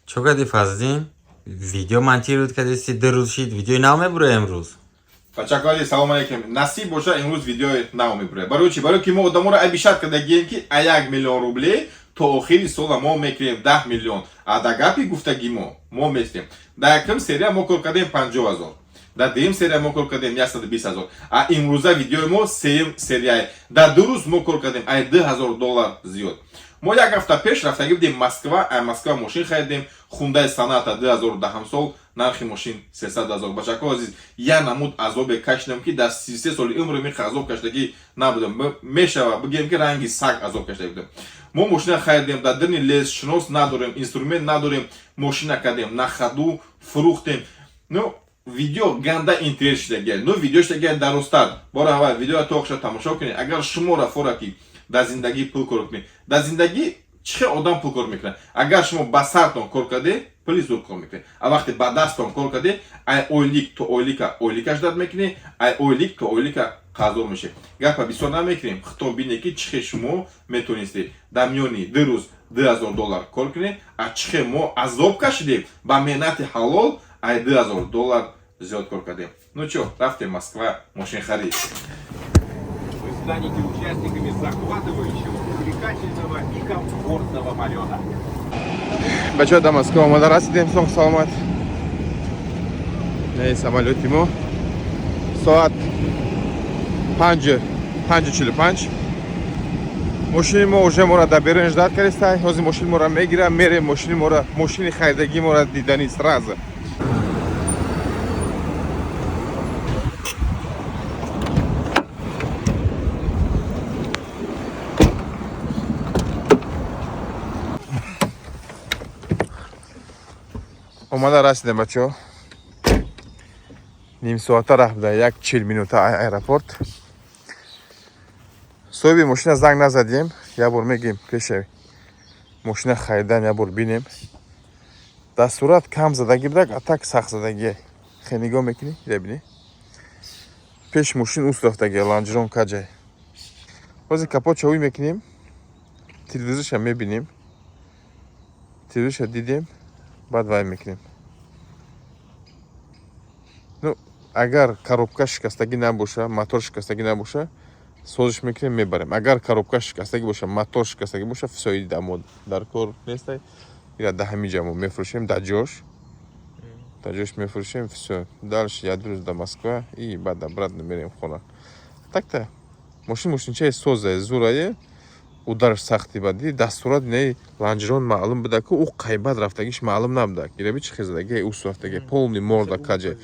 چو کردی فازدین ویدیو منچی رود کردی سی روز شید ویدیو نامه برو امروز Бачакали, салом алейкум. Насиб боша имрӯз видеои нав мебурем. Барои чӣ? Барои ки мо одаморо абишат кардагием ки 1 миллион рублей то охири сола мо мекунем 10 миллион. А да гапи гуфтаги мо местем. Да якум серия мо кор кардем 50,000. Да дуюм серия мо кор кардем 120,000. А имрӯза видеои мо сеюм серияе. Да ду рӯз мо кор кардем ай $2,000 зиёд. Мо як ҳафта пеш рафтаги будем Москва, а Москва машин харидем. Hyundai Sonata 2010 сол, нархи машин 300,000. Бачако азиз, я намуд азобе кашидам ки дар 33 соли умрим ми азоб кашидаги набудам. Мешава бигем ки ранги саг азоб кашидаги будам. Мо машина харидем, дар дирни лесшинос надорем, инструмент надорем, машина кардем, на ходу фурухтем. Ну, видео ганда интерес шидаги. Ну, видео шидаги даростар. Бора аввал видео тоқша тамошо кунед. Агар шумора фораки дар зиндаги пул кор кунед. Дар зиндаги چه آدم پول کار میکنه اگر شما با سرتون کار کرده پلیس زود کار میکنه اما وقتی با دستتون کار کرده ای اویلیک تو اویلیکاش داد میکنه ای اویلیک تو اویلیکا قضا میشه گپا بسیار نمیکنیم خطاب بینه که چه شما میتونستی در میانی 2 روز $2,000 کار کنه ا چه ما عذاب کشیدیم با مهنت حلال ای $2,000 زیاد کار کردیم ну что رفتیم Москва машин خرید Вы станете участниками захватывающего, увлекательного и комфортного полета. Бачо до Москвы мы расидем, сон саламат. Не самолет ему. Соат 5:45. Машини мо уже мора да берен ждат каристай. Ҳозир машини мора мегирам, мерем машини хайдаги мора дидани сразу. омада расидем бачо ним соата рафта як 40 минута аэропорт соҳиби машина занг назадем як бор мегем пеше машина харидан як бор бинем дар сурат кам задаги будак а так сахт задагие хе нигоҳ мекунӣ бибини пеш машин уст рафтаги ланҷирон каҷай ҳозир капотчавӣ мекунем телевизорша мебинем телевизорша дидем баъд вай мекунем ну агар коробка шикастагӣ набоша мотор шикастагӣ набоша созиш мекунем мебарем агар коробка шикастагӣ боша мотор шикастагӣ боша всё ида мо дар кор нестай ира да ҳамин ҷа мо мефурӯшем дар ҷош мефурӯшем всё дальше як рӯз до Москва и баъд обратно мерем хона так-то машинчаи созае зурае ударш сахти бади дастурат не ланҷирон маълум буда ки ӯ қайбат рафтагиш маълум набуда гирабӣ чӣ хезадаги уст рафтаги полни морда каҷа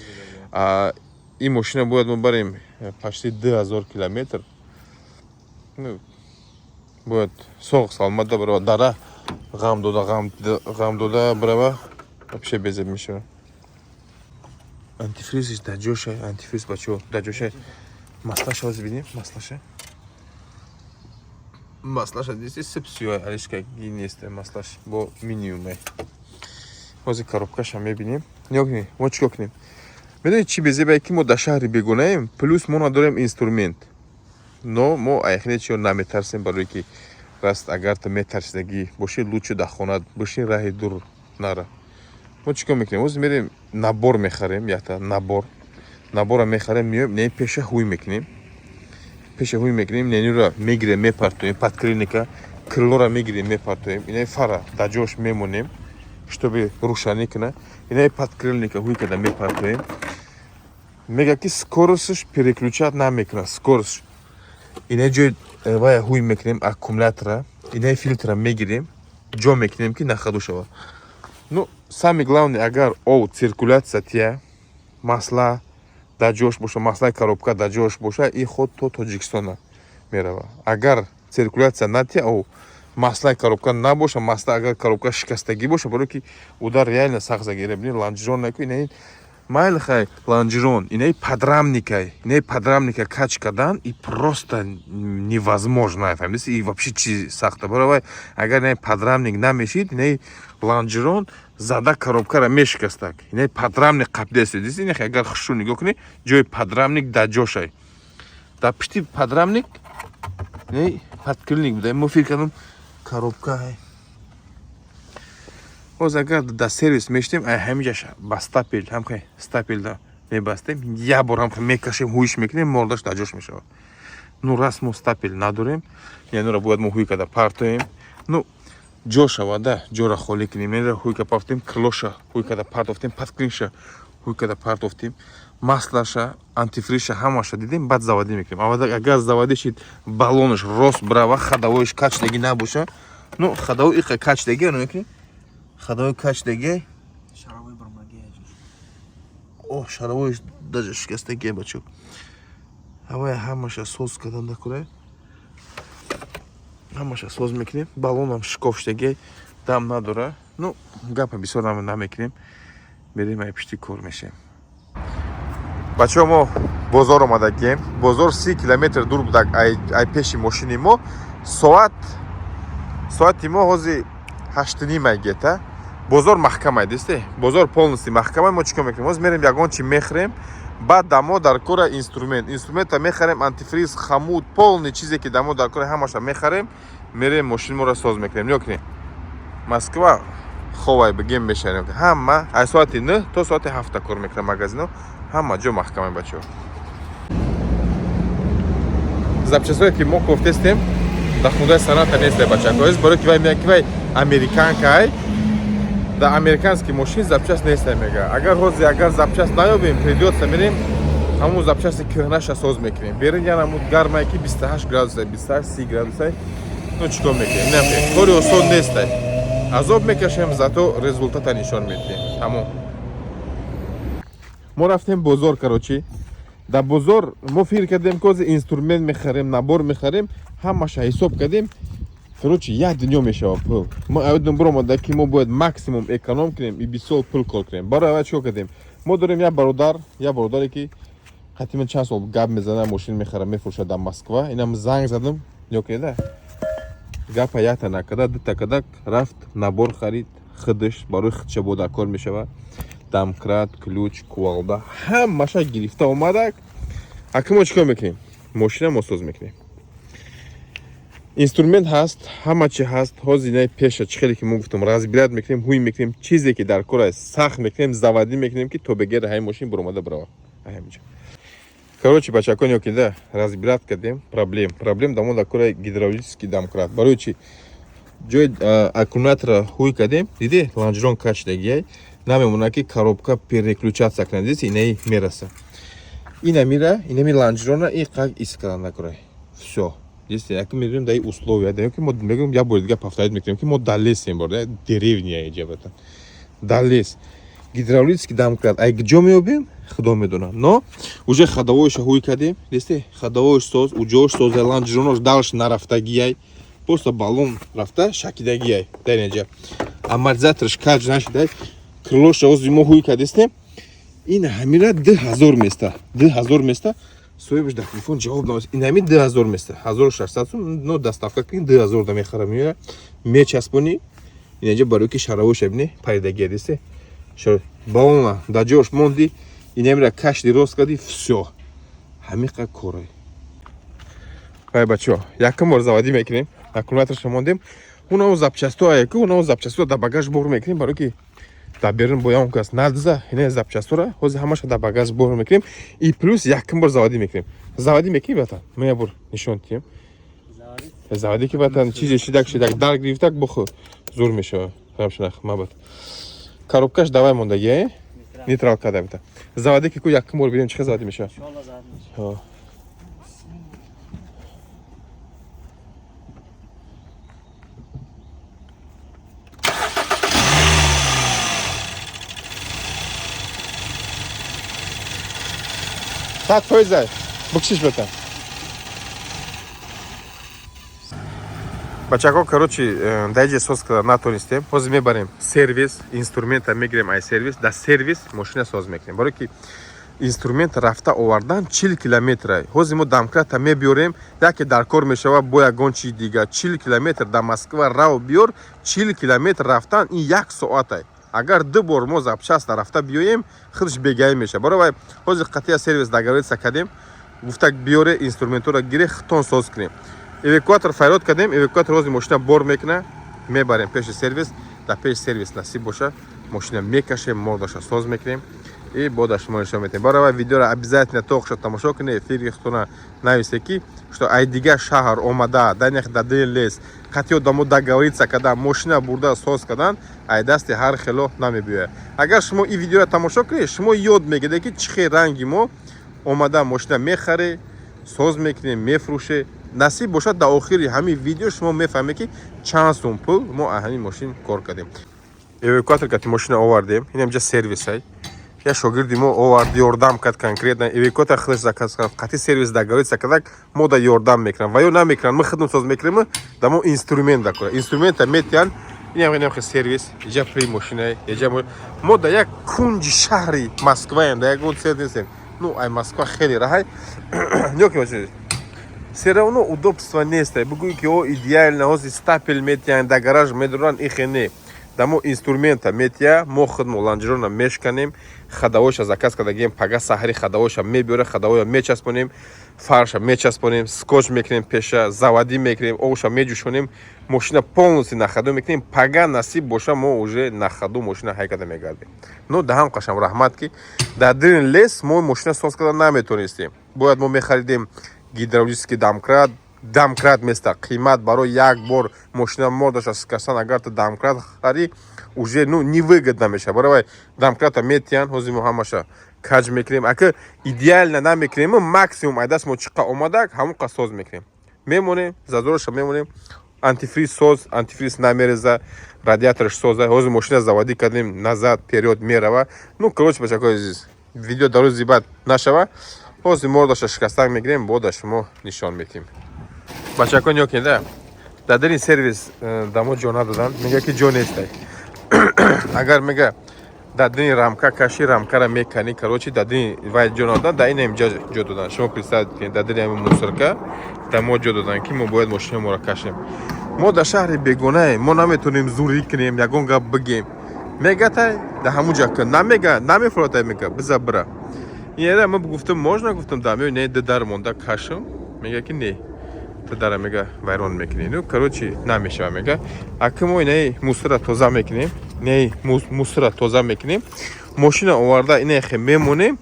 а ин машина бояд мо барем почти 2000 километр ну бояд соғ саломатда барава дара ғам дода барава вообще безеб мешава антифризиш дар ҷошай антифриз бачо дар ҷошай маслаша ҳозир бинем маслаша дисти сипсиёй алишкаги нест маслаш бо минимумай ҳозир коробкаша мебинем нигоҳ мо чӣ кор кунем медонед чӣ безебае ки мо дар шаҳри бегонаем плюс мо надорем инструмент но мо айхне чиё наметарсем барое ки раст агар ту метарсидагӣ боши лучше дар хона боши раҳи дур нара мо чӣ кор мекунем ҳозир мерем набор мехарем якта набора мехарем меоем не пеша ҳуй мекунем нениро мегирем мепартоем подкрылника крылора мегирем мепартоем инаи фара дар ҷош мемонем чтобы рӯшанӣ куна инаи подкрылника ҳуй карда мепартоем мега ки скоростш переключат намекунад скорост инаи ҷои вая ҳуй мекунем аккумулятора инаи фильтра мегирем ҷо мекунем ки нахаду шавад ну сами главне агар ов циркуляция тия масла дар ҷош боша маслаи коробка дар ҷош боша и ход то тоҷикистона мерава агар циркуляция натия ов маслаи коробка набоша масла агар коробка шикастагӣ боша барое ки удар реально сахт загира бини ланҷирон наку инаи майли хай ланҷирон инаи падрамника кач кардан и просто невозможно фаҳмиди и вообще чи сахта баравай агар инаи падрамник намешид инаи ланҷирон зада коробкара мешикастак инаи падрамник қабдест дист ин агар хушу нигоҳ кунӣ ҷои падрамник дар ҷошай дар пишти падрамник инаи подкрылник буда мо фикр кардам коробка باز اگر در سرویس میشتیم همینجاش با استاپل هم که استاپل دا میبستیم یه بار هم که میکشیم هویش میکنیم موردش در جاش میشه. نو رسم استاپل نداریم یعنی را باید ما هوی کده پرتویم نو جوشه واده جو را خالی کنیم نه هوی که پرتیم کلوشه هوی کده پرتوفتیم پتکلینشه هوی کده پرتوفتیم маслаша антифриша ҳамаша дидем баъд заводӣ мекунем. Агар заводӣ шид баллонаш рост брава хадавоиш качдагӣ набоша ну хадавои иқа качдагӣ намекунем хадавои качдагӣ о шаравоиш даже шикастагӣ бачо ҳавая ҳамаша соз кардан дакура ҳамаша соз мекунем баллонам шикофштагӣ дам надора ну гапа бисёр намекунем берем ай пишти кор мешем. Бачаҳо мо бозор омадагем. Бозор 30 километр дур будак ай пеши мошини мо. Соати мо ҳози 8:30 гета. Бозор маҳкамай дисте. Бозор полностью маҳкамай. Мо чӣ кор мекунем? Ҳоз мерем ягон чи мехрем. Баъд дамо дар кора инструмент. Инструмента мехарем антифриз, хамуд, полный чизе ки дамо дар кора ҳамаша мехарем. Мерем мошини моро соз мекунем. Ёкне. Москва ховай бигем мешарем. Ҳама ай соати 9 то соати 7 кор мекунем магазино. ҳама ҷо маҳкамаи бачаҳо. запчастҳое ки мо кофтестем дар хундаи санъата нестем бачаҳо. Барои ки вай мега ки вай американкай дар американски мошин запчаст нестем мега. Агар запчаст наёбем придётся мерем ҳамун запчасти кӯҳнаша соз мекунем. Берем янамуд гармае ки 28 градусай 28-30 градусай ну чӣ кор мекунем? Нафе кори осон нестай. Азоб мекашем зато результата нишон медиҳем. Тамом. мо рафтем бозор карочи. Дар бозор мо фикр кардем кози инструмент мехарем, набор мехарем, ҳамаша ҳисоб кардем. Короче, як дунё мешава пул. Мо авидум биромада ки мо бояд максимум эконом кунем и бисёр пул кор кунем. Барои аввал чӣ кардем? Мо дорем як бародаре ки қатиман чанд сол гап мезана, мошин мехара, мефурӯша дар Москва. Инам занг задам, ёкеда. Гапа якта накарда, дута кадак рафт, набор харид, хидш, барои хидша бо дар кор мешава. Дамкрат, ключ, кувалда ҳамаша гирифта омадак. Акин мо чӣ кор мекунем? Мошина мо соз мекунем. Инструмент ҳаст, ҳама чи ҳаст. Ҳозир инаи пеша чӣ хеле ки мо гуфтам разбират мекунем, ҳуй мекунем, чизе ки дар кора сахт мекунем, заводӣ мекунем ки то бегери ҳай мошин биромада барава. Ҳаминҷа. Короче бачакон ёкида разбират кардем проблем дамо дар кора гидравлический домкрат. Барои чи ҷои аккумулятора ҳуй кардем, диде лонжерон качдагиай намемона ки коробка переключация кунад. Дидеси инаи мераса. Ина мира, инами лонжерона и как искаран накурай. Всё. Дидеси яки мерим даи условия. Да ки мо мегӯем я бор дига повторить мекунем ки мо дар лесем бор, да деревня иҷабата. Дар лес. Гидравлический домкрат ай ҷо меёбем, худо медона. Но уже ходовоиша ҳуй кардем. Дидеси ходовоиш соз, уҷош соз, лонжеронош далш нарафтагиай. Просто баллон рафта шакидагиай. Дар инҷа. Амортизаторш каҷ нашидай. Крылоша ҳозир мо ҳуй кардестем. Ин ҳамира 2000 места. 2000 места. Соҳибаш дар телефон ҷавоб намест. Ин ҳами 2000 места. 1600 сум но доставка кунӣ 2000 да мехарам меояд. Мечаспонӣ. Инҷа барои ки шаравоша бинӣ пайдагия десте. Баллона дар ҷош монди. Ин ҳамира кашди рост кардӣ. Всё. Ҳамиқа корай. Ай бачаҳо, якум бор заводӣ мекунем. Аккумуляторша мондем. Унао запчастҳо аяку, унао запчастҳо дар багаж бор мекунем барои ки дар берун бо ям кас надза ина запчастҳора ҳозир ҳамаша дар багаж бор мекунем и плюс якум бор заводӣ мекунем. Заводӣ мекунем батан? Мо як бор нишон диҳем. Заводӣ ки батан чизе шидак дар гирифтак бохо зур мешава. Ҳамшинах мабат. Коробкаш давай мондагие? Нейтрал када бата. Заводӣ ки ку якум бор бирем чӣ хел заводӣ мешава? Ҳо. Так, пойзай. Букшиш бата. Бачако, короче, дайҷе соз карда натонистем. Ҳозир мебарем сервис, инструмента мегирем ай сервис. Дар сервис мошина соз мекунем. Барои ки инструмент рафта овардан 40 километрай. Ҳозир мо домкрата мебиёрем, яке дар кор мешава бо ягон чи дига. 40 километр дар Москва рав биёр, 40 километр рафтан ин 1 соатай. Агар ду бор мо запчаст рафта биёем, худш бегаи меша. Барои ҳозир қатъия сервис дагароица кардем. Гуфтак биёре инструментора гире хитон соз кунем. Эвакуатор файрод кардем, эвакуатор ҳозир мошина бор мекуна, мебарем пеши сервис. در پیش سرویس نصیب باشه ماشین میکشیم مرداش ساز میکنیم ای بعدش شما نشون میدیم. برای ویدیو را обязательно توقش تماشا کنید. فیرختونه نویسه کی что ай دیگه شهر اومده دنیخ دادن لیست хотел домой договориться когда машина бурда ساز کردن ای دست هر خلو نمیبیه. اگر شما این ویدیو را تماشا کنید شما یاد میگیرید که چه رنگی ما اومده ماشین میخره ساز میکنیم میفروشه. نصیب باشه در آخر همین ویدیو شما میفهمید که چند سوم پول ما همین ماشین کار کردیم. евакуатор که ماشین آوردیم این اینجا سرویس های یا شاگردی ما آورد یاردم کرد конкретно евакуатор خودش заказ کرد قطعی سرویس договориться کرد ما دا یاردم میکنن و یا نمیکنن ما خدمت ساز میکنیم دا ما اینسترومنت دکره اینسترومنت میتیان این هم خیلی سرویس اینجا پری ماشینه اینجا ما دا یک کنج شهری مسکو ایم دا یک اون سرویس ну ай Москва خیلی راحت نیوکی باشه все равно удобства нет بگویی که او ایدئال نه از استاپل میتیان دا гараж میدارن ایخنه дамо инструмента метя мо хидмо ланжерона мешканем хадавоша заказ кардагем пага саҳари хадавоша мебиёре хадавоя мечаспонем фарша мечаспонем скотч мекунем пеша завадӣ мекунем обуша меҷӯшонем мошина полностью нахаду мекунем пага насиб боша мо уже нахаду мошина ҳайкада мегардем. ну да ҳам қашам раҳмат ки дар дирин лес мо мошина соз карда наметонистем. бояд мо мехаридем гидравлический домкрат домкрат место қимат барои як бор мошина мордаша скасан агар ту домкрат хари уже ну невыгодно меша. барои домкрата метиян ҳозир мо ҳамаша каҷ мекунем. ака идеально намекунем максимум айдаст мо чиқа омадак ҳамон қа соз мекунем мемонем зазороша мемонем антифриз соз антифриз намереза радиаторш соза ҳозир мошина заводӣ кардем назад период мерава. ну короче бачакои азиз видео дар рӯзи баъд нашава ҳозир мордаша шикастак мегирем бода шумо нишон медиҳем. бачакон ёкин да дар дери сервис дамо ҷо надодан мега ки ҷо нестай агар мега дар дери рамка каши рамкара мекани короче дар дери вай ҷо надодан дар инам ҷо додан. шумо представед кунед дар дери ҳамин мусорка дамо ҷо додан ки мо бояд мошини моро кашем. мо дар шаҳри бегонаем мо наметонем зурӣ кунем ягон гап бигем мегатай дар ҳамун ҷо ка намега намефуротай мега биза бира инера мо гуфтам можно гуфтам дамё не дидар монда кашам мега ки не дара мега вайрон мекунем. ну короче намешава мега ака мо инаи мусора тоза мекунем не мусора тоза мекунем мошина оварда инахе мемонем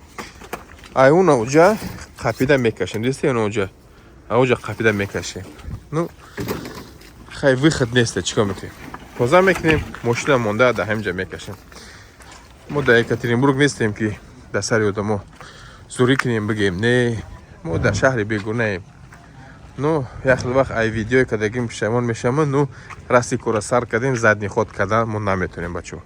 ай уна уҷа қапида мекашем дисте уна уҷа ауҷа қапида мекашем. ну хай выход неста чикор мекунем тоза мекунем мошина монда да ҳамҷа мекашем. мо да Екатеринбург нестем ки да сари одамо зурӣ кунем бигем не мо да шаҳри бегунаем. ну яхли вақт ай видео кардагим пушаймон мешавам. ну расти кора сар кардем задни ход кардан мо наметонем бачо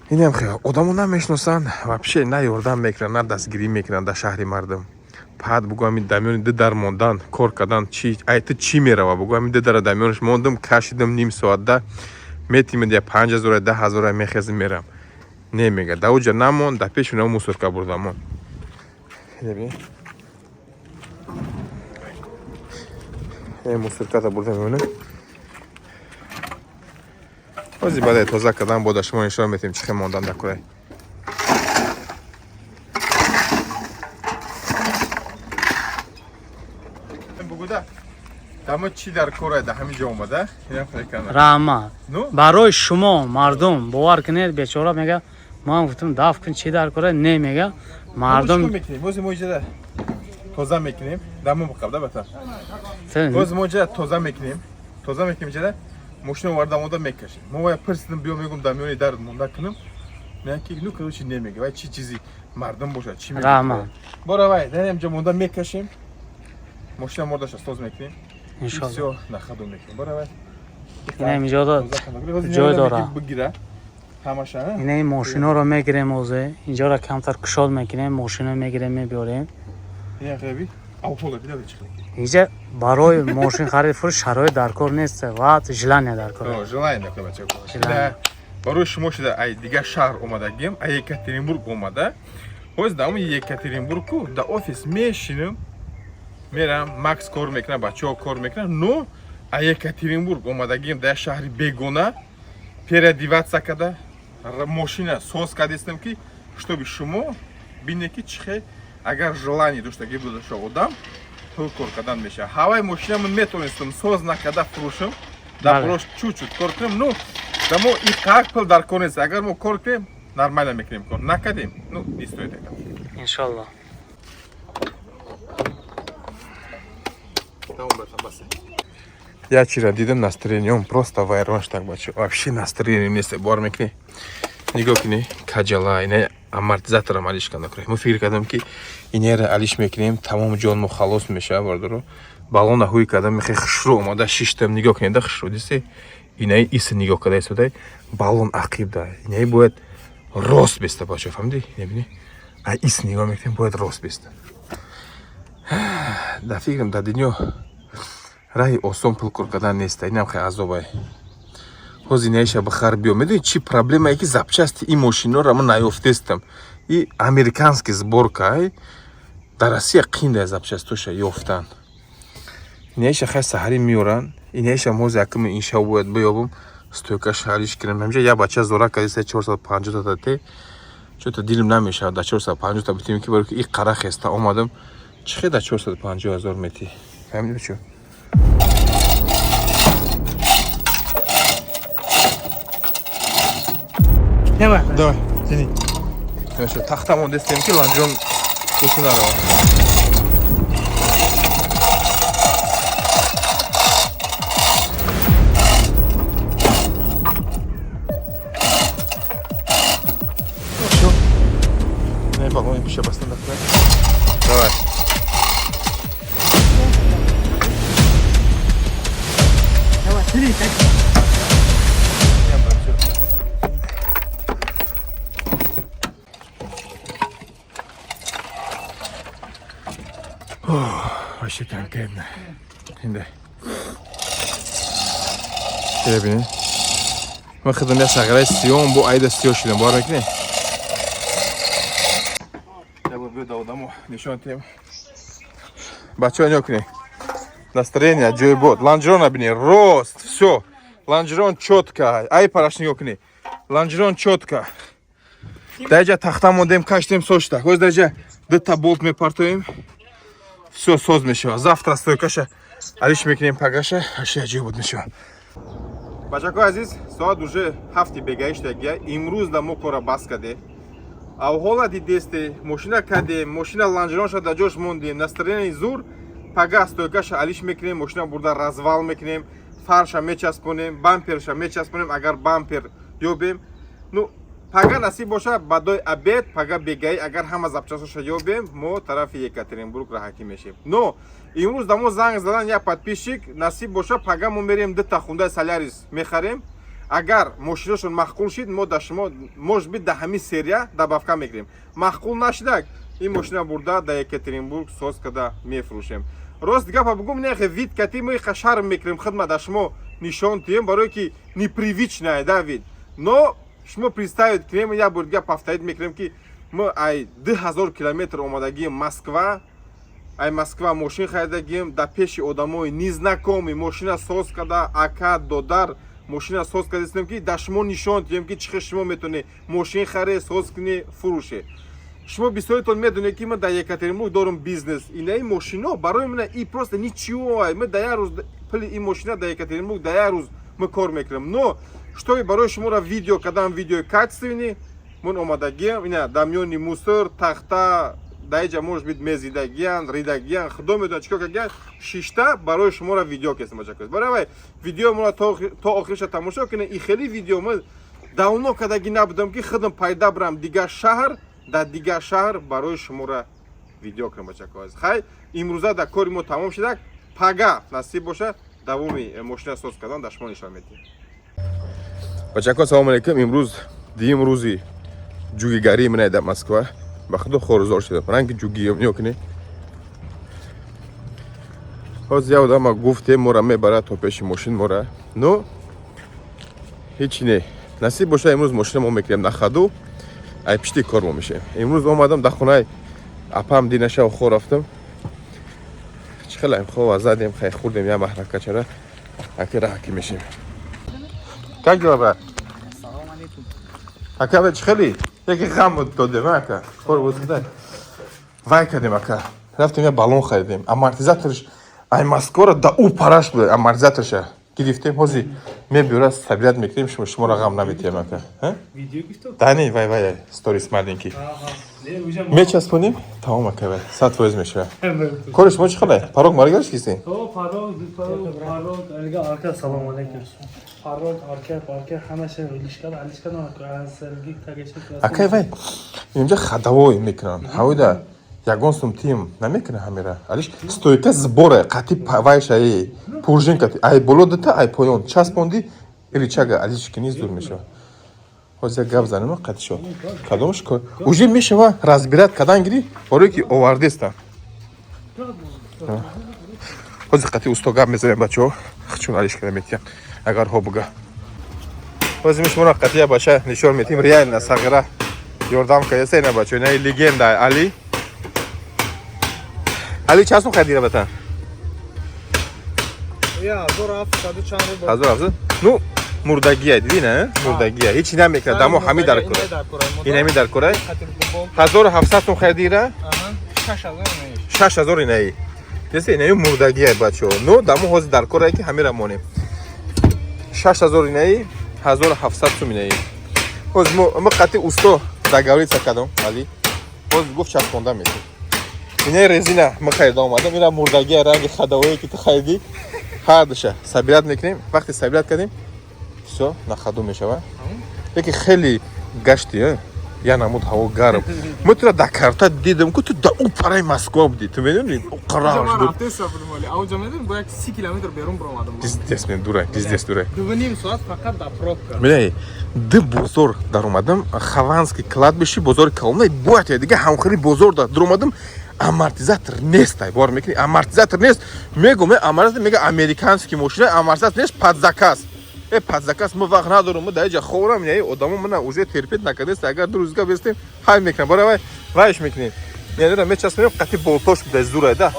инам хеле одамо намешносан вообще на ёрдам мекунанд на дастгирӣ мекунанд дар шаҳри мардум пад бугуам дамёни дидар мондан кор кардан чи айти чӣ мерава бугуам дидара дамёниш мондам кашидам ним соатда метимед я 5000 10000 мехезим мерам немега да уҷа намон да пеш уна мусорка бурдамон мусорката бурда мемонем. ҳозир баъд тоза кардан бода шумо нишон медиҳем чӣ хел мондан дар кора. бугуда дама чӣ дар кора дар ҳамин ҷо омада раҳмат барои шумо мардум бовар кунед бечора мега ман гуфтам дафт кун чӣ дар кора не мега мардум ҳозир мо иҷода тоза мекунем дамо бақабда бата ҳозир мо иҷода тоза мекунем иҷода мошина оварда монда мекашем мо вай пирсидам биё мегум дамёни дар монда кунам меян ки ну короче немега вай чӣ чизи мардум бошад чӣ раҳмат бора вай дар ҳамҷо монда мекашем мошина мордаша соз мекунем иншалло всё нахаду мекунем бора вай инам иҷода ҷой дора бигира ҳамаша инаи мошиноро мегирем ҳозир инҷоро камтар кушод мекунем мошина мегирем мебиёрем инҷа барои мошин харид фурӯш шароит дар кор нест вақт желание дар кор барои шумо шуда ай дига шаҳр омадагем ай Екатеринбург омада ҳозир дар ҳамин Екатеринбургу дар офис мешинам мерам макс кор мекунам бачаҳо кор мекунам но ай Екатеринбург омадагем дар шаҳри бегона переодеваться карда мошина соз кардистам ки чтобы шумо бинед ки чӣ хел агар желание доштагӣ будаша одам то кор кардан мешава ҳавай мошинамон метонистам соз накарда фурӯшам дар борош чуть-чуть кор кунам ну Дамо и так пыл дар кор нест. Агар мо кор кунем, нормально мекунем кор. Накадем, ну, не стоит это. иншаллоh. Я вчера дидам настроение, он просто вайрон так бачу. Вообще настроение нест бор мекне. Нигоҳ кунед, каҷала, ина амортизаторам алиш кардем. Мо фикр кардем ки инера алиш мекунем, тамом ҷон мо халос мешава вардоро. Балона ҳуй кардем, мехе хушро омода шиштам нигоҳ кунед, да хушро дисе. Инаи ис нигоҳ карда истодай, балон ақиб да. Инаи бояд рост беста бачо, фаҳмиди? Небини? Ай ис нигоҳ мекунем, бояд рост беста. Да фикрам да дунё раҳи осон пул кор кардан неста, инам хе азобай. Ҳозир наиша бахар биё. Медонед чӣ проблемае ки запчасти ин мошинора ман наёфтестам. И американский сборка, дар Россия қин да запчастоша ёфтан. Наиша хай саҳарӣ меёран. Инаиша ҳозир акам иншаъ бояд биёбам. Стойка шариш кунам. Ҳамҷа я бача зора кадиса 450 та те. Чото дилм намешавад да 450 та битем ки бароки и қара хеста омадам. Чӣ хеда 450,000 мети? Фаҳмиди чӯ? Давай. Давай, тяни. Хорошо, тахтамон дестем ки ланҷон усунаро. Хорошо. Не баллон пише бастан дастан. Давай. Давай, тяни. Вообще конкретно. Да. Бибини. Ма хидам я саграй сиём бо айда сиё шидам. Бор мекунем. Я бы беда дамо. Нишон тем. Бачо нё кунем. Настроение ҷой бод. Ланҷрон бини. Рост. Всё. Ланҷрон чётка. Ай парашниго кунем. Ланҷрон чётка. Даҷа тахтамон дем каштем сошта. Ҳоз даҷа дта болт мепартоем. Все соз мешава. Завтра стойкаша алиш мекунем пагаша. Вообще аҷиб буд мешава. Бачако азиз, соат уже 7 бегаиштагия. Имрӯз да мо кора бас каде. Авҳола дидесте, мошина кадем, мошина ланҷронша да ҷош мондем. Настроение зур, пага стойкаша алиш мекунем, мошина бурда развал мекунем, фарша мечаспонем, бамперша мечаспонем, агар бампер ёбем. Ну, пага насиб боша бадои обед, пага бегаи, агар ҳама запчастоша ёбем, мо тарафи Екатеринбург раҳакӣ мешем. Но имрӯз да мо занг задан як подписчик, насиб боша пага мо мерем дта хундаи Солярис мехарем. Агар мошинашон махқул шид, мо да шумо может бит да ҳамин серия дабавка мегирем. Махқул нашидак, ин мошина бурда да Екатеринбург соз када мефурӯшем. Рост гапа бигум нехе вид кати мо иха шарм мекунем хидмат да шумо нишон тием, барое ки непривичное да вид. Но шумо представед кунем, як бор дига повторить мекунем ки мо ай 2000 километр омадагием Москва, ай Москва мошин харидагием, да пеши одамои незнакомӣ мошина соз када, ака додар мошина соз кардастем ки да шумо нишон дием ки чӣ хел шумо метавонед мошин харе, соз кунӣ, фурӯше. Шумо бисёритон медонед ки ман дар Екатеринбург дорам бизнес. Инаи мошино барои ман и просто ничего. Ман дар як рӯз пили ин мошина дар Екатеринбург дар як рӯз ман кор мекунам. Но чтобы барои шуморо видео кардам, видеои качественни, ман омадагиам ина дар миёни мусор, тахта, дар инҷа может бит мезидагиян, ридагиян, худо медонад чӣ кор кардагиян, шишта барои шуморо видео кесам бачакос. Баравай видеомро то охириша тамошо кунед. И хеле видео ман давно кадаги набудам ки худам пайда барам дигар шаҳр, дар дигар шаҳр барои шуморо видео кунам бачакос. Хай имрӯза дар кори мо тамом шудак. Пага насиб боша давоми мошина соз кардан дар шумо нишон медиҳем. Бачако салому алейкум. Имрӯз дуюм рӯзи ҷугигарии ман дар Москва. Ба худо хоризор шудам. Ранги ҷугиём нигоҳ кунед. ҳозир як одама гуфтем моро мебарад то пеши мошин моро. Но ҳеҷ не. Насиб боша имрӯз мошина мо мекунем на ходу. Ай пишти кор мо мешем. Имрӯз омадам дар хонаи апам динаша хор рафтам. Чӣ хелаем хова задем, хай хурдем як маҳракачара. Аки раҳакӣ мешем. Как дела, брат? Салом алейкум. Ака, чӣ хели? Яке ғам додем, ака. Хор бузгидай. Вай кардем, ака. Рафтем як баллон харидем. Амортизаторш ай Москваро да у параш буд амортизаторша. گرفتیم حاضی میبره سبیلت میکنیم شما را غم نمیتیم اکا ویدیو گفتو دانی وای وای ستوریس مردینکی میچسبونیم تمام اکا وای 100% میشه کارش ما چی خاله پاروک مارگارش کیستی پاروک الگا آرکا سلام علیکم پاروک آرکا همشه لیشکا سرگی تاگش اکا وای اینجا خداوی میکنن هاویدا یگان سوم تیم نمیکنه همیرا алиш стойка сбора қати вайша ай пружинка ай болодата ай поён часпонди ричага алишки низ дур мешава ҳозир гап занем қати шо кадомш ко уже мешава разбират кадан гири боре ки овардеста ҳозир қати усто гап мезанем бачаҳо чун алишка наметиям агар ҳо буга ҳозир мешавона қатия баша нишон метим реально сағира ёрдам каясена бачаҳо ина легенда али али чанд сум хардира батан? Я 1000 1000 ну мурдагия диди на мурдагия ҳеч намекунад дамо ҳами дар кора инами дар кора 1700 сум хардира 6000 инаи деси инаи мурдагия бачаҳо ну дамо ҳозир дар кора ки ҳамира монем 6000 инаи 1700 сум инаи ҳозир мо қати усто договориться кардам али ҳозир гуфт часпонда метавонем инаи резина ма харида омадам ира мурдагия ранги хадовое ки ту харидӣ ҳардуша сабират мекунем вақте сабират кардем всё на ходу мешава яке хеле гашти я намуд ҳаво гарм мо тура дар карта дидам ки ту да у параи москва будӣ ту медонӣ қараш буд пиздец мен дурай пиздец дурай медонӣ ду бозор дар омадам хованский кладбище бозори калонай бояд я дига ҳамхири бозор дар омадам амортизатор нест ай бор мекунӣ амортизатор нест мегум амортизатор мега американский мошина амортизатор нест под заказ под заказ мо вақт надорум мо дар ҷа ховрам яи одамо мана уже терпет накардаст агар ду рӯзга бестем ҳай мекунам бора вай вайш мекунем янера мечаспонем қати болтош буда зурай да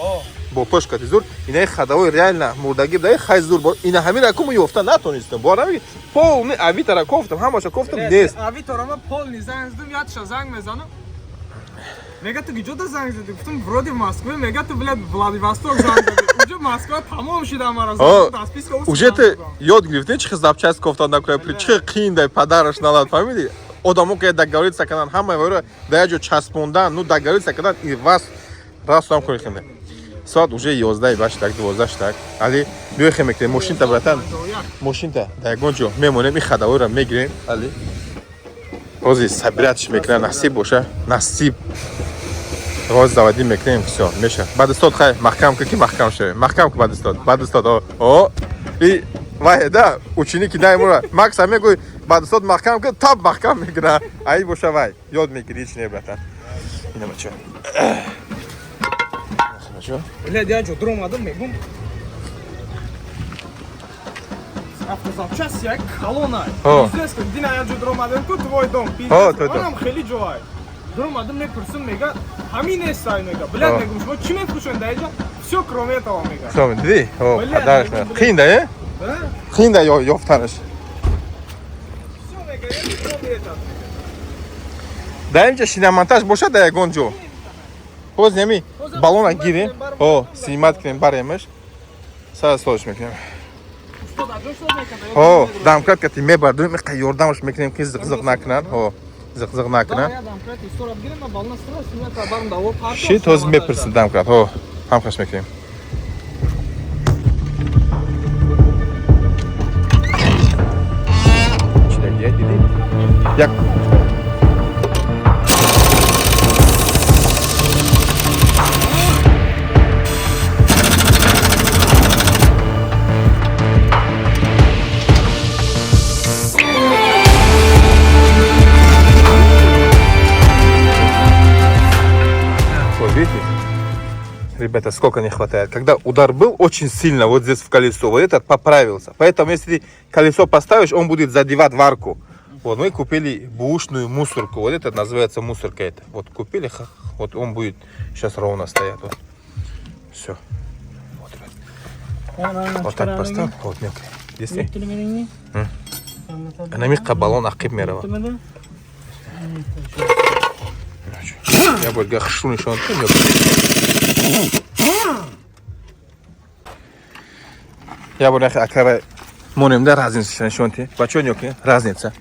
болтош қати зур инаи хадавои реально мурдаги буда хай зур бор ина ҳамира ку мо ёфта натонистам бора ми полни авитара кофтам ҳамаша кофтам нест авитарама полни занг задам ядша занг мезанам мега ту ҷуда занг задӣ гуфтам вроде в москве мега ту блад владивосток занг задӣ уҷа москва тамом шуда мара расписка уже ты ёд гирифтӣ чихи запчасть кофта накура при чихи қин дай падараш налад фаҳмидӣ одамо ки договориться кардан ҳама вора дар ҷо часпондан ну договориться кардан и вас расам кунихинда соат уже 11 баштак 12 штак али биёхе мекунем мошинта братан мошинта дар ягон ҷо мемонем ин хадавоиро мегирем али ҳозир сабиратш мекунем насиб боша насиб роз заводӣ мекунем всё меша бадистод хай маҳкам ки маҳкам шавем маҳкам ки бадистод о и вай да ученики наймура макса мегӯй бадистод маҳкам ки таб маҳкам мекуна ай боша вай ёд мегирӣ ҳеч не братан инама чо блядь я ҷо дуромадам мегум автозапчаст як колонна бизнес ки дина я ҷо дуромадам ку твой дом бизнес онам хели ҷоай дуромадам мепурсам мега ҳамин нест ай мега блядь мегум шумо чӣ мефурӯшон дар ҷо всё кроме этого мега всё диди о падараш қин да е қин да ёфтанаш всё мега я кроме этого дар ин ҷо шинамонтаж бошад дар ягон ҷо боз неми баллона гирем о снимат кунем баремаш сара столиш мекунем о дамкрат кати мебардорем иқа ёрдамаш мекунем ки зиқ-зиқ накунад о зиқ-зиқ накунад ши тоз мепирсин дамкрат о ҳамкаш мекунем як Ребята, сколько не хватает. Когда удар был очень сильно вот здесь в колесо, вот этот поправился. Поэтому если колесо поставишь, он будет задевать варку. Вот мы купили бушную мусорку. Вот это называется мусорка. Это. Вот купили, вот он будет сейчас ровно стоять. Вот. Все. Вот, вот так поставил. Вот мелко. Здесь. Она мягко баллон акип мерова. Я буду говорить, что он я буду акара смотрим, да, разницу нишонте. Бачо нёкни, разница.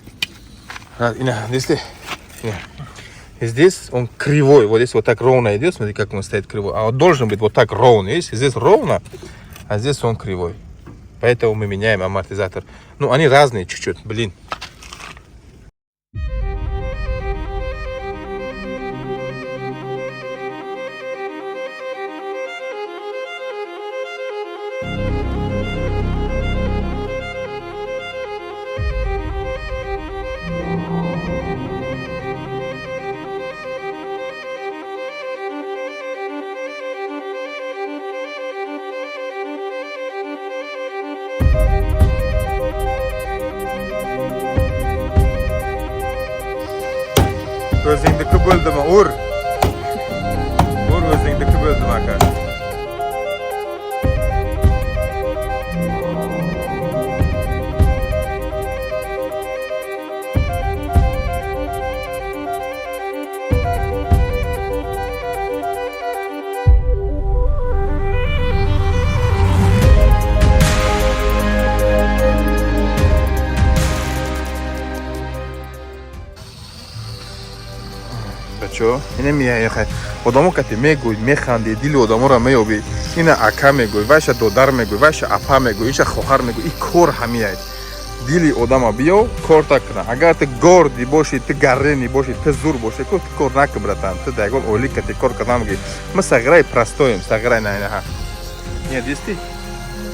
Здесь он кривой, вот здесь вот так ровно идет, смотри, как он стоит кривой. А он должен быть вот так ровно, видишь? Здесь ровно, а здесь он кривой. Поэтому мы меняем амортизатор. Ну, они разные чуть-чуть, блин. O'zingdiki bo'ldimi? Ur o'zingdiki bo'ldimi aka? Бачо, ина мияхай. Одамо кати мегӯй, механди, дили одаморо меёбӣ. Ина ака мегӯй, вайша додар мегӯй, вайша апа мегӯй, иша хоҳар мегӯй. И кор ҳамияй. Дили одама биё, кор так кунад. Агар ту горди бошӣ, ту гаррени бошӣ, ту зур бошӣ, ту кор накун братан. Ту дайгон оли кати кор кардам ги. Ма сағираи простоем, сағираи найнаҳа. Ия дисти?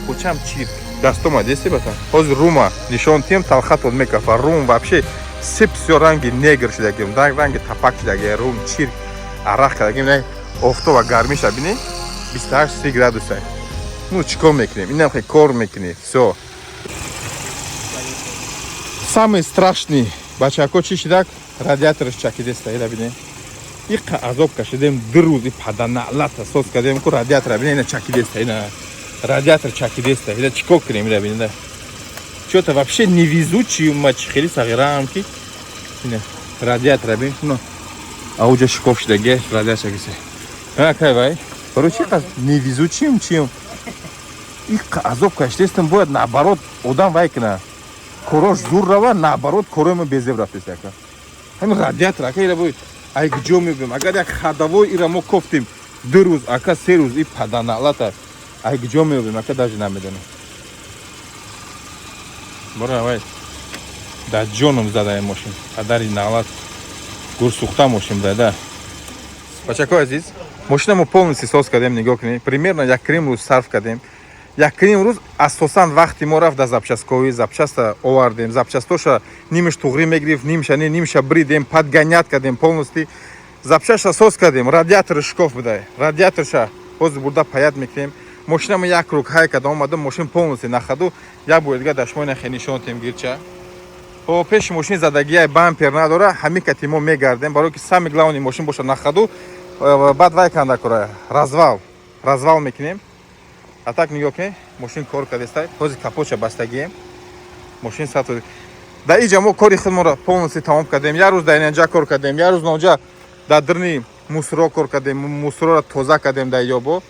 Хочам чир. Дастома дисти братан. Ҳозир рума нишон тем талхатот мекафа. Рум вообще сеп всё ранги негр шудагим, ранги тапак шудагим, рум чир арақ кардагим. Офтоба гармиша бини 28 градусай. Ну чикор мекунем? Инам хай кор мекунем. Всё. Самый страшный бачако чи шудак? Радиаторш чакидеста, ила бини. Иқа азоб кашидем 2 рӯз и паданалата сос кардем ку радиатора бини, ина чакидеста, ина радиатор чакидеста. Ила чикор кунем, ила бини да. Что-то вообще невезучий мачхели сагирам ки. Ина радиатор бин, ну. А уже шкаф шдаге радиатор гисе. А кай вай? Короче, невезучим чем. Их азоб каштестен будет наоборот, одам вайкна. Корош зуррава, наоборот, корема безеврафтес яка. Ами радиатор ака ира будет. Ай гджо мебим. Агар як хадавой ира мо кофтим 2 рӯз, ака 3 рӯз и паданалата. Ай гджо мебим, ака даже намедонам. Бора вай. Да джоном задаем машин. Адари налад. Гур сухта машин да. Бачако азиз, машина мы полностью сос кардем, нигоҳ кунед. Примерно 1 рӯз сарф кардем. 1 рӯз асосан вақти мо рафт да запчастковӣ, запчаста овардем. Запчастоша нимаш туғри мегирифт, нимша бридем, подгонят кардем полностью. Запчаста сос кардем, радиатор шкаф будай. Радиаторша ҳозир бурда паят мекунем. Машина мы 1 круг ҳай кардам, омадам машин полностью на ходу. Я бояд дига дашмои нахе нишон тем гирча. По пеши машин задагияи бампер надора, ҳамин кати мо мегардем, барои ки сами главни машин боша на ходу. Баъд вай канда кора, развал мекунем. А так нигоҳ кунед, машин кор кардестай. Ҳозир капотша бастагием. Машин сатуд. Да иҷа мо кори худморо полностью тамом кардем. 1 рӯз да инҷа кор кардем, 1 рӯз нонҷа да дирни мусоро кор кардем, мусороро тоза кардем да ёбо.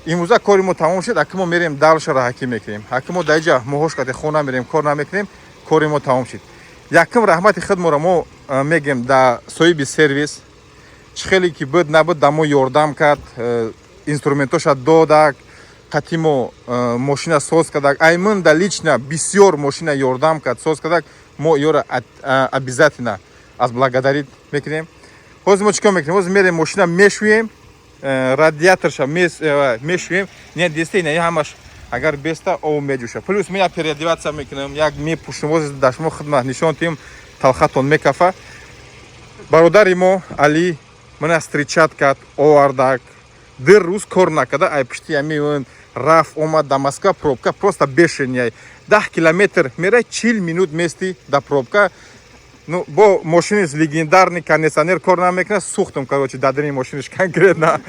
Имрӯза кори мо тамом шуд, аки мо мерем далшаро ҳакӣ мекунем. Аки мо да иҷа моҳош каде хона мерем, кор намекунем, кори мо тамом шуд. Якм раҳмати худморо мо мегем да соҳиби сервис. Чӣ хеле ки буд набуд да мо ёрдам кард, инструментоша додак, қати мо машина соз кардак. Аймун да лично бисёр машина ёрдам кард, соз кардак. Мо ёро обязательно азблагодарит мекунем. Ҳозир мо чӣ кор мекунем? Ҳозир мерем машина мешӯем, радиаторша мешӯем. Не десте, не ҳамаш агар беста об меҷӯша. Плюс мо як переодевация мекунем, як мепушем. Ҳозир дар шумо хидмат нишон тем талхатон мекафа. Бародари мо Али мана встречат кард, овардак. 2 рӯз кор накарда, ай пишти ами рафт омад да Москва, пробка просто бешеняй. 10 километр мерай, 40 минут мести да пробка. Ну, бо машинист легендарный кондиционер кор намекунад, сухтам, короче, дадани машиниш конкретно.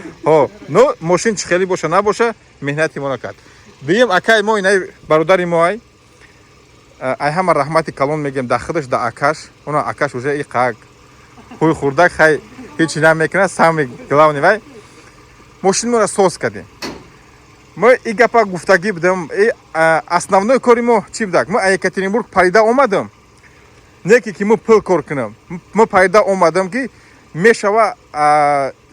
Ну, машин чӣ хеле боша, набоша, меҳнати мо накард. Дуюм акай мо, инай бародари мо ай ҳама раҳмати калон мегем да худаш, да акаш. Она акаш уже иқак ҳуй хурдак, хай ҳечи намекунад, сами главни вай. Машин моро соз кардем. мы и гапа гуфтаги будем, и основной кори мо чи будак. Мы Екатеринбург пайда омадам. Неки ки мы пыл кор кунам. Мы пайда омадам ки мешава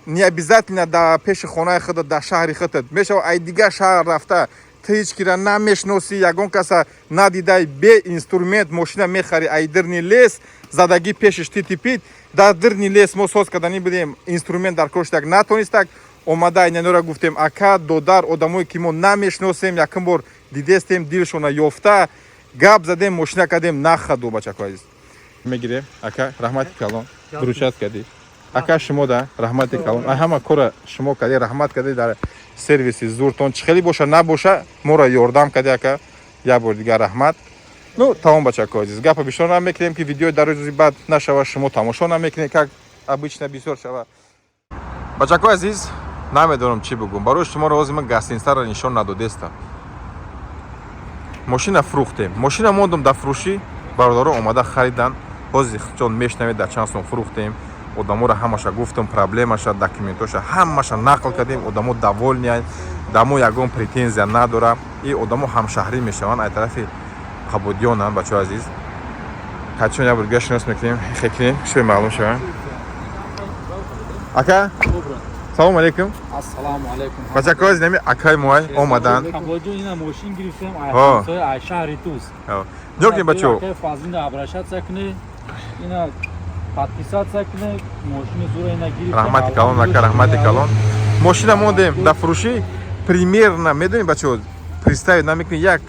не обязательно до пеши хонаи худ до шаҳри худ. Мешава ай дигар шаҳр рафта ты ҳечкира намешноси, ягон каса надидай бе инструмент машина мехари ай дирни лес задаги пешиш ти типид дар дирни лес мо соз кардани будем инструмент дар кор шудак натонистак омада инанора гуфтем ака додар одамое ки мо намешносем якум бор дидестем дилшона ёфта гап задем машина кардем нахаду бачако азиз мегире ака раҳмати калон буручат кади ака шумо да раҳмати калон ай ҳама кора шумо кади раҳмат кади дар сервиси зуртон чӣ хеле боша набоша моро ёрдам кади ака як бор дигар раҳмат. Ну тамом бачако азиз гапа бишор намекунем ки видеои дар рӯзи баъд нашава шумо тамошо намекунед как обычно бисёр шава. Бачако азиз намедонам чӣ бигӯм барои шуморо ҳозир ман гостиницаро нишон надодестам. Машина фурӯхтем. Машина мондам дар фурӯшӣ бародаро омада харидан. Ҳозир ҷон мешнавед дар чанд сом фурӯхтем. Одаморо ҳамаша гуфтам проблемаша, документоша ҳамаша нақл кардем. Одамо довольняй, дамо ягон претензия надора. И одамо ҳамшаҳрӣ мешаванд ай тарафи қабудёнанд бачаҳо азиз. Ҳачон як бор дига шинос мекунем. Хекинем шои маълум шаванд. Ака салом алейкум. Ассалому алейкум. Бачако азиз нами акай моай омаданд. Қабоҷо ина мошин гирифтем ай шаҳри Туз. Ҷокин бачаҳо. Акай фазлина абрашатсия кунед. Ина подписатсия кунед. Мошини зура ина гирифтем. Раҳмати калон ака раҳмати калон. Мошина мондем дар фурӯшӣ примерно медонед бачаҳо представить намекунед як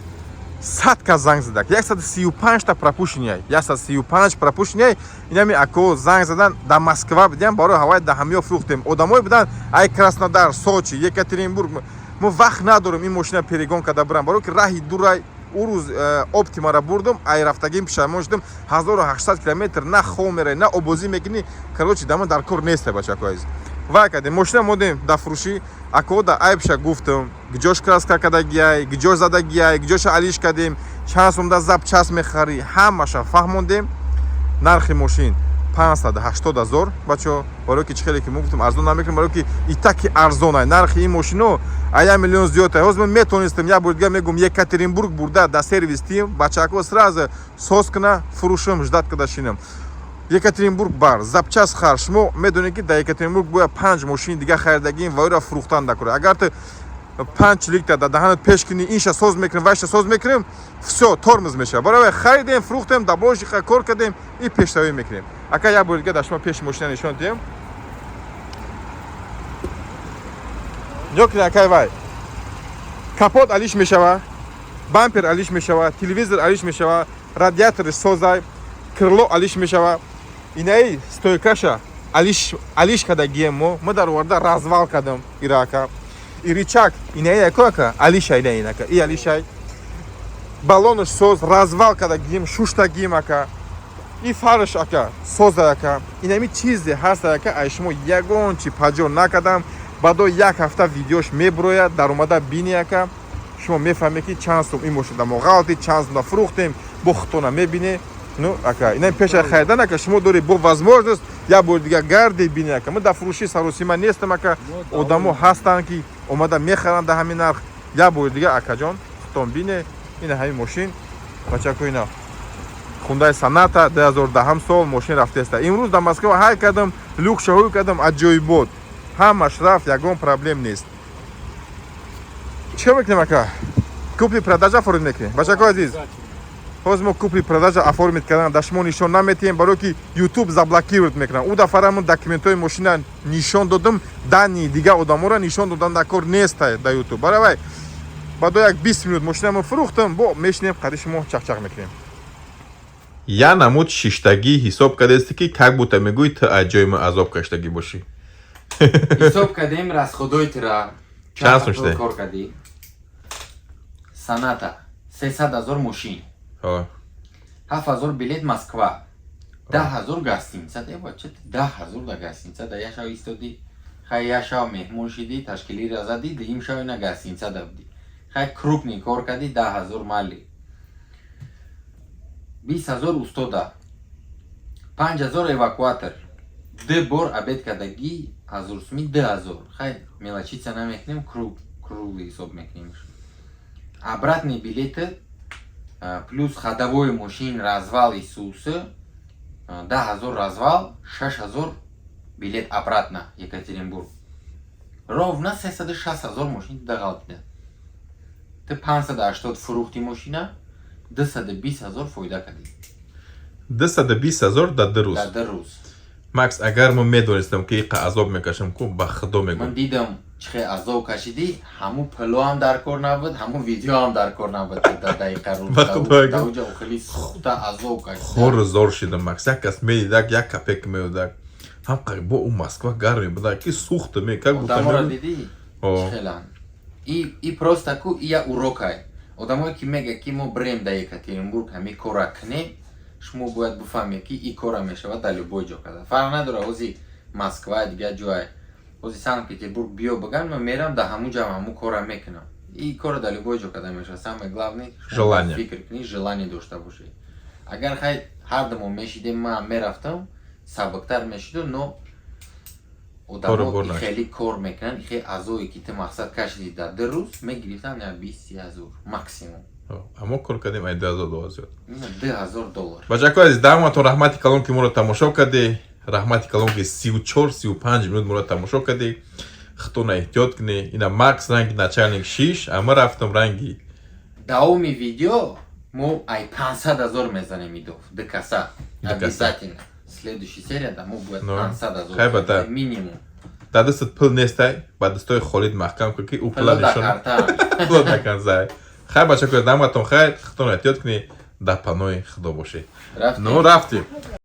100 занг задак 135 та пропущения 135 пропущения инами ако занг задан дар Москва будем барои ҳавайи даҳамиё фурӯхтем одамое буданд ай Краснодар Сочи Екатеринбург мо вақт надорем ин мошина перегон карда бурам барои ки раҳи дурай у рӯз оптимаро бурдум ай рафтагим пешаймон шудам 1800 километр на хол мерай на обозӣ мекунӣ короче дама дар кор нестай бачако азиз вай кардем мошина модем дар фурӯшӣ ако да айбша гуфтам гиҷош краска кардагиай гиҷош задагиай гиҷоша алиш кардем чанд сомда запчас мехарӣ ҳамаша фаҳмондем нархи мошин 580 000 бачаҳо барои ки чӣ хеле ки мо гуфтам арзон намекунем барои ки итаки арзонай нархи ин мошино а 1 миллион зиёдтай ҳозир ман метонистам як бор дигар мегӯм Екатеринбург бурда дар сервис тим бачако сразу соз куна фурӯшам ждат када шинам Екатеринбург бар запчас хар шумо медонед ки дар Екатеринбург бояд 5 мошини дига харидагим ва оро фурӯхтан дакора агар ту 5 литр дар даҳанат пеш кунӣ инша соз мекунем вайша соз мекунем всё тормоз мешавад барои харидем фурӯхтем дар бошиқа кор кардем и пешравӣ мекунем ака як бор дига дар шумо пеши мошина нишон диҳем ҷокин акай вай капот алиш мешавад бампер алиш мешавад телевизор алиш мешавад радиатори созай крыло алиш мешавад инаи стойкаша алиш кардагием мо дар оварда развал кардам ира ака и рычаг инаи яко ака алишай ина ака и алишай баллонош соз развал кардагием шуштагием ака и фарш ака соза ака инами чизе ҳаст ака ай шумо ягон чи паҷо накардам баъдо як ҳафта видеош мебурояд дар омада бини ака шумо мефаҳмед ки чанд сум ин мошина мо ғалти чанд сум да фурӯхтем бо хутона мебине ну ака инами пеша харидан ака шумо доред бо возможност як бор дига гарде бини ака ман дар фурӯшии саросима нестам ака одамо ҳастанд ки омада мехаранд дар ҳамин нарх як бор дига акаҷон хутон бине ина ҳамин мошин бачако ина хундай Соната 2010 сол мошин рафтеста имрӯз дар Москва ҳай кардам люкшаҳои кардам аҷоибот ҳамаш рафт ягон проблем нест чико мекунем ака купли продажа оформит мекунем бачако азиз ҳозир мо купли продажа оформит кардан дар шумо нишон намедиҳем барои ки YouTube заблокирует мекунам у дафара ман документҳои мошина нишон додам данни дига одаморо нишон додам дар кор нестай дар YouTube барои вай баъдо як 20 минут мошинамро фурӯхтам бо мешинем қади шумо чақчақ мекунем я намуд шиштагӣ ҳисоб кардасти ки как будто мегӯй ту аз ҷои ман азоб каштагӣ бошӣ ҳисоб кардем расходоитра чанд сум шуда кор кардӣ Соната 300 000 мошин 7000 билет Москва 10 000 гостиница дева чет 10 000 да гостиница да яшав истоди хай яшав меҳмон шиди ташкилиро зади дигим шав ина гостиница давди хай крупни кор кади 10 000 мали 20 000 устода 5 000 эвакуатор 2 бор обед кардагӣ 1000 суми 2 000 хай мелочиться намекунем круглый ҳисоб мекунемш. Обратный билеты плюс ходовой машин развал Иисуса 10,000 развал, 6,000 билет обратно Екатеринбург. Ровно 360,000 машин дагалдида. Ты 580 фурухти машина 220,000 фойда кади. 220,000 дар 2 рӯз. Дар 2 рӯз. Макс, агар мо медонистам ки иқа азоб мекашам ку ба худо Ман мегӯям. дидам чихе азоб кашиди, ҳамун пло ҳам дар кор набуд, ҳамун видео ҳам дар кор набуд. Дар дақиқа рӯз. Ба худо агар Давҷа хеле сухта азоб кашида. хорзор шидам Макс. Як кас медидак, як капек медодак. Ҳам қарибо у Москва гарм мебуда, ки сухта ме, как будто Одамора мебуда. диди? О. Чихелан. И просто ку ия урокай. Одамое ки мега ки мо брем да Екатеринбург ҳами кора кунем, шумо бояд буфаҳме ки и кора мешавад дар любой ҷо када. Фарқ надора ҳози Москва дигар ҷое. ҳози Санкт-Петербург биё баган ман мерам да ҳамун ҷо ҳамун кора мекунам. И кора дар любой ҷо када мешавад. Самое главное Желание. фикр кунӣ, желание дошта бошед. Агар хай ҳар думо мешидем, ман мерафтам, сабуктар мешиду, но одамон хеле кор мекунанд, хеле азое ки ту мақсад кашиди дар 2 рӯз мегирифтам я 20,000 максимум. Амо кор кардем ай $2,000 зиёд. $2,000. Бачаҳко азиз, даматон раҳмати калон ки моро тамошо кардед. Раҳмати калон ки 34-35 минут моро тамошо кардед. Худтона эҳтиёт кунед. Ина Макс ранги начальник 6, ама рафтам ранги Давоми видео мо ай 500,000 мезанем идов. До коса. Обязательно. Следующая серия да мо будет 500,000. Хайба да. Минимум. дар дастат пул нестай, ба дастаи Холид маҳкам кун ки ӯ пула Пуло да нишон карта. пуло даканзай. Хайр бачаҳко, даматон хайр, худтона эҳтиёт кунед, дар паноҳи худо бошед. Рафтем. Ну рафтем.